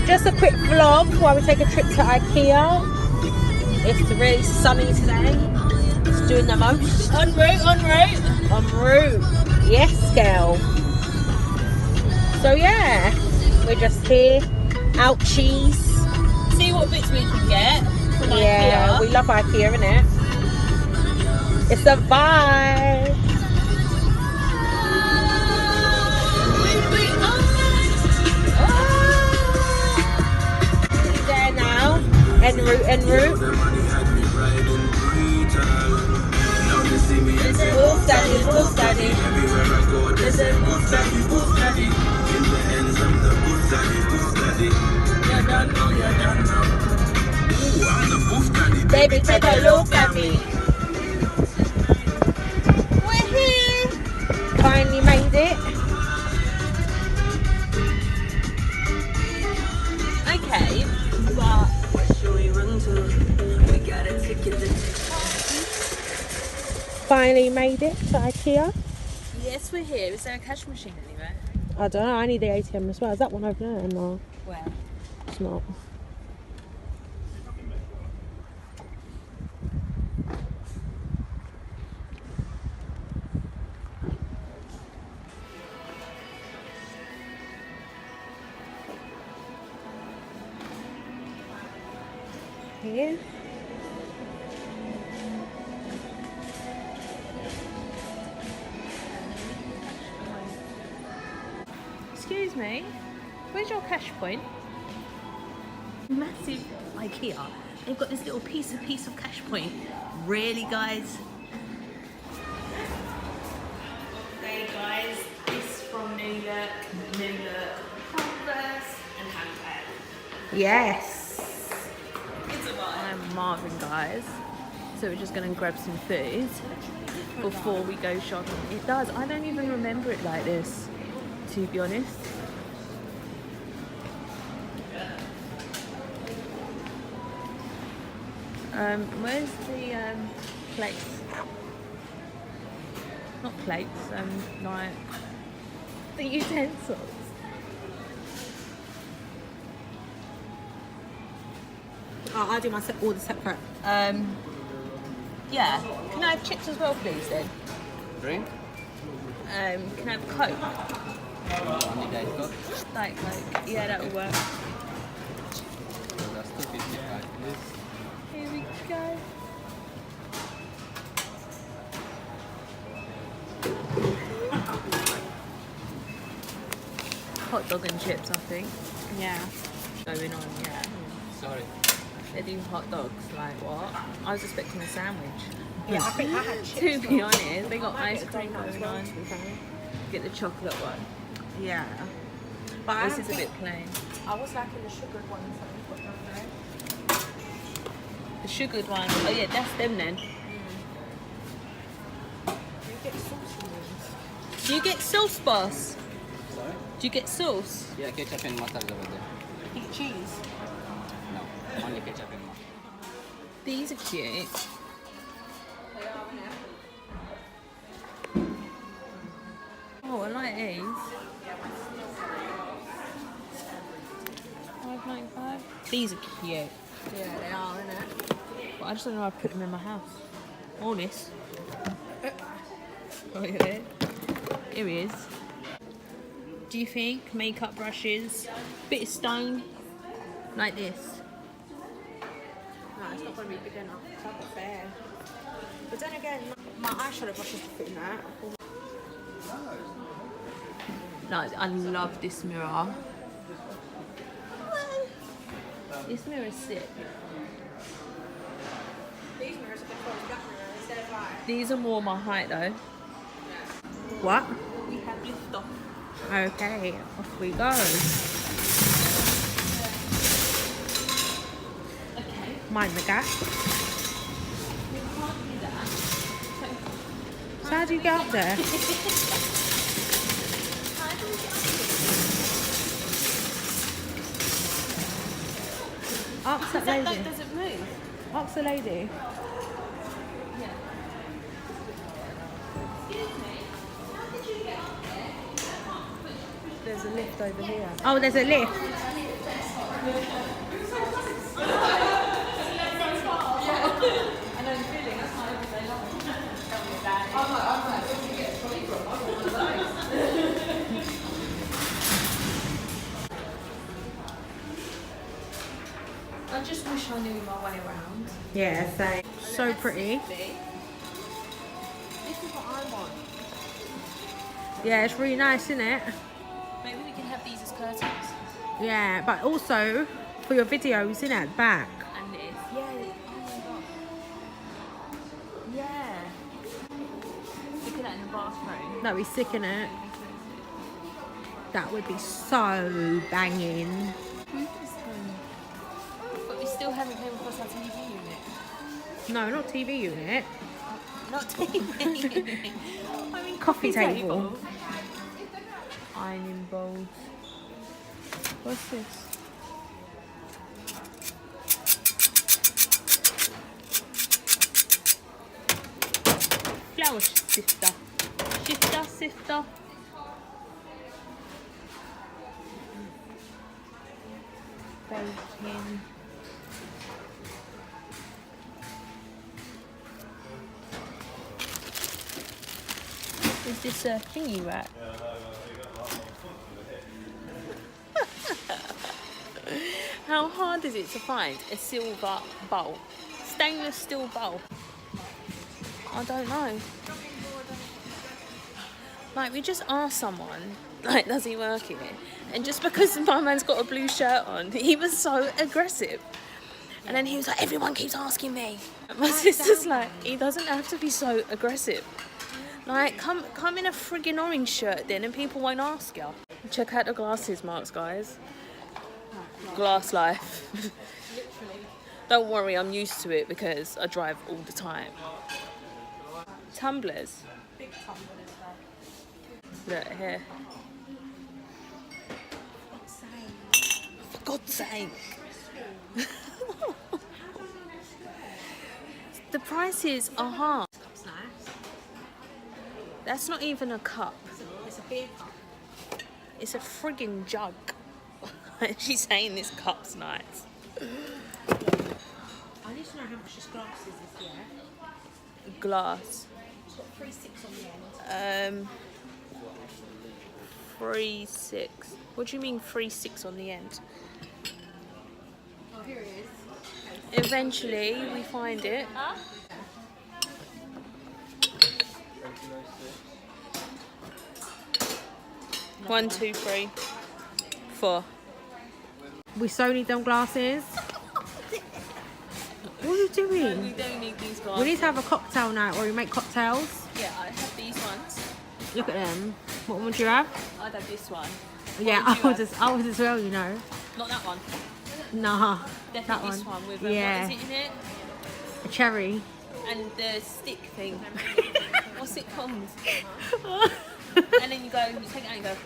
just a quick vlog while we take a trip to Ikea. It's really sunny today. It's doing the most. En route. En route. Yes, girl. So yeah, we're just here. Ouchies. See what bits we can get from Yeah, Ikea. we love Ikea, innit? It's a vibe. There now. En route. Wolf daddy. Listen, wolf daddy. You don't know. Baby, take a look at me. We're here. Finally made it. Okay, but where should we run to? We got a ticket to Finally made it to Ikea. Yes, we're here. Is there a cash machine anywhere? I don't know, I need the ATM as well. Is that one over there? No, Where? it's not. Here. Excuse me, where's your cash point? Massive Ikea. They've got this little piece of cash point. Really, guys? Hey guys, this from New York, Converse and handbag. Yes. I'm Marvin, guys. So we're just gonna grab some food before we go shopping. It does. I don't even remember it like this, to be honest. Where's the plates? Not plates. Like the utensils. Oh, I'll do my order separate. Yeah. Can I have chips as well, please, then? Drink? Can I have Coke? Only Diet Coke? Diet Coke. Yeah, that'll work. So that's 255, please. Here we go. Hot dog and chips, I think. Yeah. Going on, yeah. Sorry. They do hot dogs, like what? I was expecting a sandwich. Yeah, I think I had chips. To be honest, they got I might ice get cream donut as going well, on. to be fair. Get the chocolate one. Yeah. But This is a bit plain. I was liking the sugared ones that we put down there. The sugared one. Oh yeah, that's them then. You get sauce in these. Do you get sauce, boss? Sorry? Do you get sauce? Yeah, ketchup and mustard over there. You get cheese. No, only ketchup and mustard. These are cute. Oh, I like these. $5.95. These are cute. Yeah, they are, innit? But I just don't know how to put them in my house. All this. Oh, yeah. Here he is. Do you think makeup brushes, bit of stone, like this? No, it's not going to be big enough. It's not fair. But then again, my eyeshadow brushes to fit in that. No, I love this mirror. This mirror is sick. These mirrors are good for black mirror instead of like. These are more my height though. What? We have lift off. Okay, off we go. Okay. Mind the gap. We can't do that. So how do you get up there? How do we get up Ask that here? That lady. doesn't move. Ask the lady. Yeah. Excuse me. How did you get up there? There's a lift over here. Oh, there's a lift. I just wish I knew my way around. Yeah, same. So pretty. This is what I want. Yeah, it's really nice, isn't it? Maybe we can have these as curtains. Yeah, but also for your videos, isn't it? Back. And this. Yeah. Oh my god. Yeah. Look at that in the bathroom. That'd be sick, innit? That would be so banging. But we still haven't came across our TV unit. No, not TV unit. Not TV unit. I mean Coffee table. Ironing boards. What's this? Flour sifter. Sifter. Bacon. Is this a thingy rack? How hard is it to find a silver bowl? Stainless steel bowl? I don't know. Like, we just asked someone, like, does he work here? And just because my man's got a blue shirt on, he was so aggressive. And then he was like, everyone keeps asking me. My sister's like, he doesn't have to be so aggressive. Like, come in a friggin' orange shirt then and people won't ask you. Check out the glasses marks, guys. Glass life. Don't worry, I'm used to it because I drive all the time. Tumblers. Big tumblers, Look here. For God's sake. The prices are hard. Cup's nice. That's not even a cup. It's a beer cup. It's a friggin' jug. She's saying this cup's nice. I need to know how much this glass is this year. Glass. It's got 3.6 on the end. 3.6. What do you mean 3.6 on the end? Oh, here it is. Eventually we find it. 1, 2, 3, 4. We so need them glasses. What are you doing? We don't need these glasses. We need to have a cocktail night where we make cocktails. Yeah, I have these ones. Look at them. What one would you have? I'd have this one. Yeah, would you I would as well, you know. Not that one. Nah, Definitely that this one. one with Yeah. what is it in it? A cherry. And the stick thing. What's it called? And then you go, you take it out and go.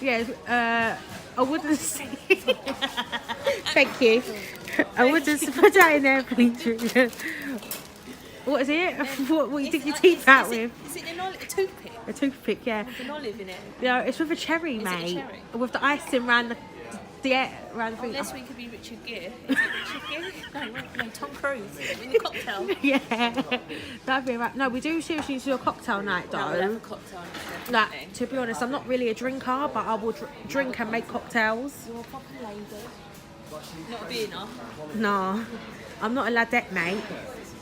Yeah, a wooden stick. Thank you. I would just put that in there, please. What is it? What you dig your teeth out with? Is it a toothpick? A toothpick, yeah. With an olive in it? Yeah, it's with a cherry, Is it a mate. cherry? With the icing round the round the thing. Unless we could be Richard Gere. Is it Richard Gere? No, Tom Cruise. In the cocktail. Yeah, that'd be right. No, we do seriously need to do a cocktail night though. No, we'll have a cocktail. Like, to be honest, I'm not really a drinker, but I will drink and make cocktails. You're a proper lady. Not a beer, No, I'm not a ladette, mate.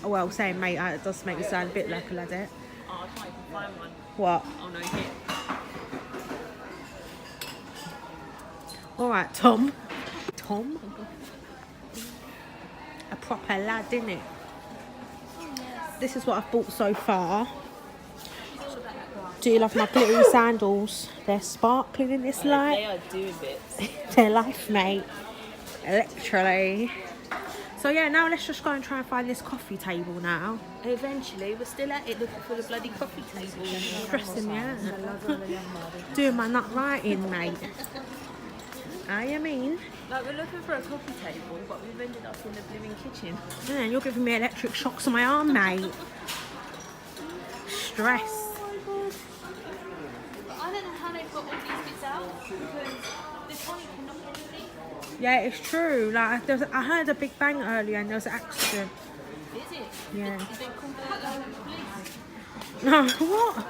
Oh, well, saying mate, it does make me sound a bit like a ladette. Oh, I can't even find one. What? Oh no, here. All right, Tom. Tom? A proper lad, isn't it? This is what I've bought so far. Do you love my glittery sandals? They're sparkling in this light. They are doing bits. They're life, mate. Literally. So yeah, now let's just go and try and find this coffee table now. Eventually, we're still at it looking for the bloody coffee table. Stressing me out. Doing my nut writing, mate. I mean. Like, we're looking for a coffee table, but we've ended up in the blooming kitchen. Yeah, you're giving me electric shocks on my arm, mate. Stress. But I don't know how they've got all these bits out, because the tonic cannot get anything. Yeah, it's true. Like I heard a big bang earlier and there was an accident. Is it? Yeah. Is it called the police? No, what?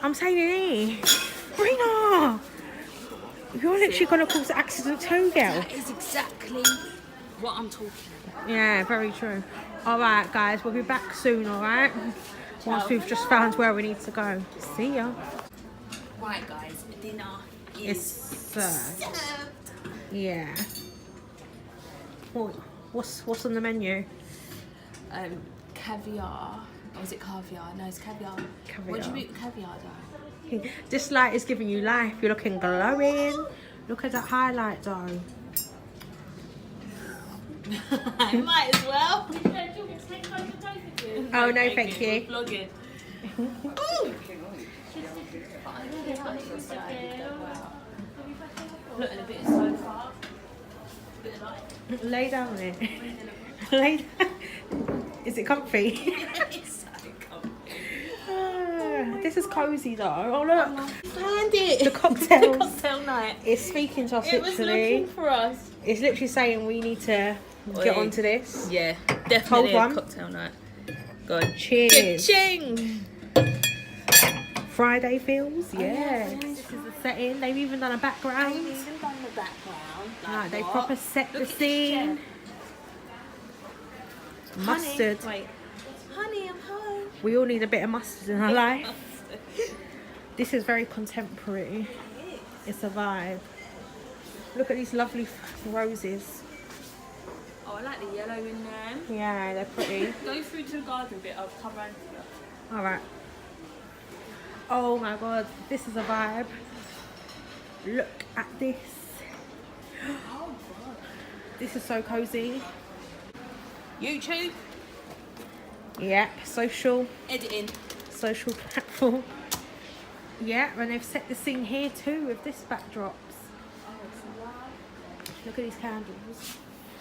I'm saying it here. Rena! You're literally gonna cause an accident too, girl. That is exactly what I'm talking about. Yeah, very true. Alright guys, we'll be back soon, alright? Once we've just found where we need to go. See ya. Right guys, dinner It's is served. yeah. What's on the menu? Caviar. Or is it caviar? No, it's caviar. Caviar. What do you eat with caviar though? This light is giving you life. You're looking glowing. Look at that highlight though. I might as well. Oh no, thank you. Vlogging. Look at a bit of sofa. Bit of light. Lay down on it. Lay down. Is it comfy? It's so comfy. This is cozy though. Oh look. Find it. The cocktails. The cocktail night. It's speaking to us It was literally. looking for us. It's literally saying we need to get onto this. Yeah, definitely Cold one. a cocktail night. Go on. Cheers. Ching. Friday feels. Oh, Yeah. This is the setting. They've even done a background. Even done the background. Like, they what? proper set Look the at this scene. chair. Mustard. Honey, wait. Honey, I'm home. We all need a bit of mustard in our life. This is very contemporary. It's a vibe. Look at these lovely roses. Oh, I like the yellow in there. Yeah, they're pretty. Go through to the garden bit. I'll come round to you. All right. Oh my god, this is a vibe. Look at this. Oh god. This is so cozy. YouTube. Yep, social Editing. platform. Yeah, and they've set the scene here too with this backdrops. Look at these candles.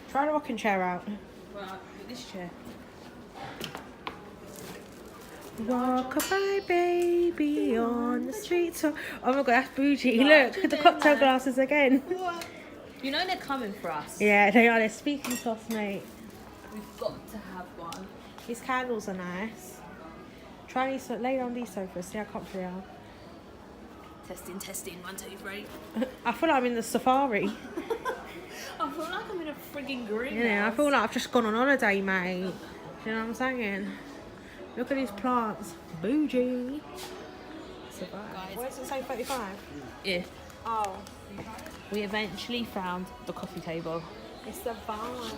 Try the rocking chair out. Right, with this chair. Walk by baby on the street. So, oh my god, that's bougie. Right, Look at the cocktail glasses again. What? You know they're coming for us. Yeah, they are. They're speaking to us, mate. We've got to have one. These candles are nice. Try these. Lay on these sofas. See how comfy they are. Testing, testing. 1, 2, 3. I feel like I'm in the safari. I feel like I'm in a frigging greenhouse. Yeah, I feel like I've just gone on holiday, mate. You know what I'm saying? Look at these plants. Bougie. Guys. Where does it say 35? Yeah. Oh, We eventually found the coffee table. it's the vibe.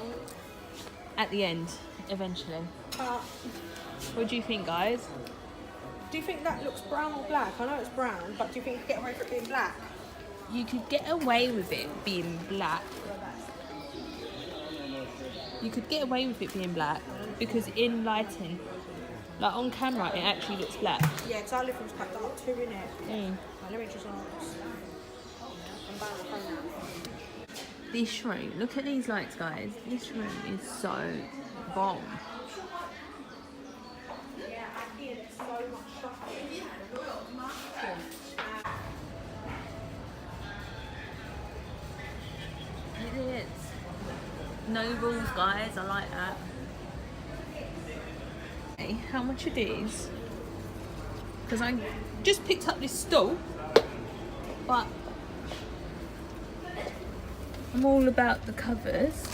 At the end, eventually. But What do you think, guys? do you think that looks brown or black? I know it's brown, but do you think you can get away with it being black? You could get away with it being black. You could get away with it being black because in lighting, like on camera, it actually looks black. Yeah, because our living room's quite dark too, isn't it? Mm. Right, let me just ask. I'm buying the phone now. This room, look at these lights, guys. This room is so bomb. Yeah, I hear there's so much stuff here. It is. No rules, guys. I like that. Hey, how much are these? Because I just picked up this stool, but I'm all about the covers,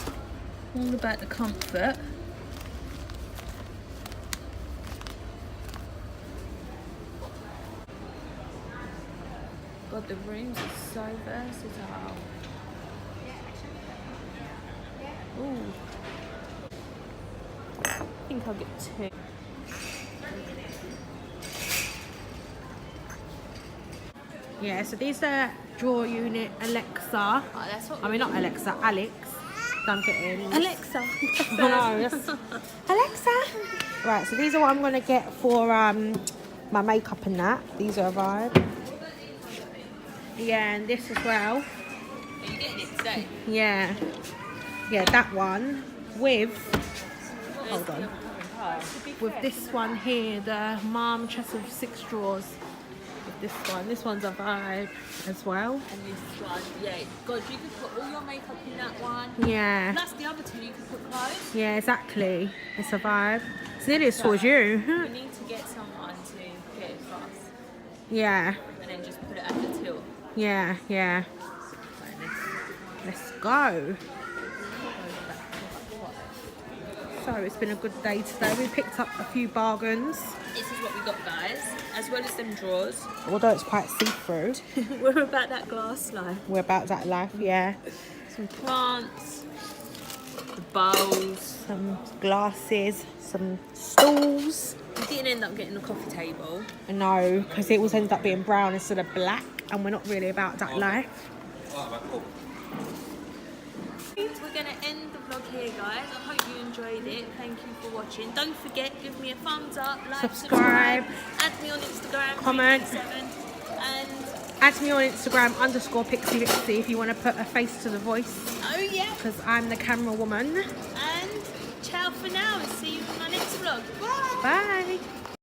all about the comfort. God, the rooms are so versatile. Ooh. I think I'll get 2. Yeah, so these are drawer unit Alexa. Oh, that's what I mean, not Alexa, Alex. I'm getting Alexa. no, that's Alexa. Right, so these are what I'm gonna get for my makeup and that. These are a vibe. Yeah, and this as well. Are you getting it today? Yeah, yeah, that one with. Hold on. With this one here, the Mom chest of 6 drawers. With This one's a vibe as well. And this one, yeah. God, you could put all your makeup in that one. Yeah. Plus the other two, you could put clothes. Yeah, exactly. It's a vibe. It's nearly as tall as you. You need to get someone to get it for us. Yeah. And then just put it at the till. Yeah, yeah. Let's go. So it's been a good day today. We picked up a few bargains. This is what we got, guys. As well as them drawers. Although it's quite see-through. We're about that glass life. We're about that life, yeah. Some plants. The bowls. Some glasses, some stools. We didn't end up getting the coffee table. No, because it was ended up being brown instead of black, and we're not really about that life. We're going to end the vlog here, guys. I hope you enjoyed it. Thank you for watching. Don't forget, give me a thumbs up, like, subscribe. Add me on Instagram, Comment. 337, and Add me on Instagram _PixieVixie if you want to put a face to the voice, oh yeah, because I'm the camera woman. and ciao for now, and see you in my next vlog. Bye. Bye.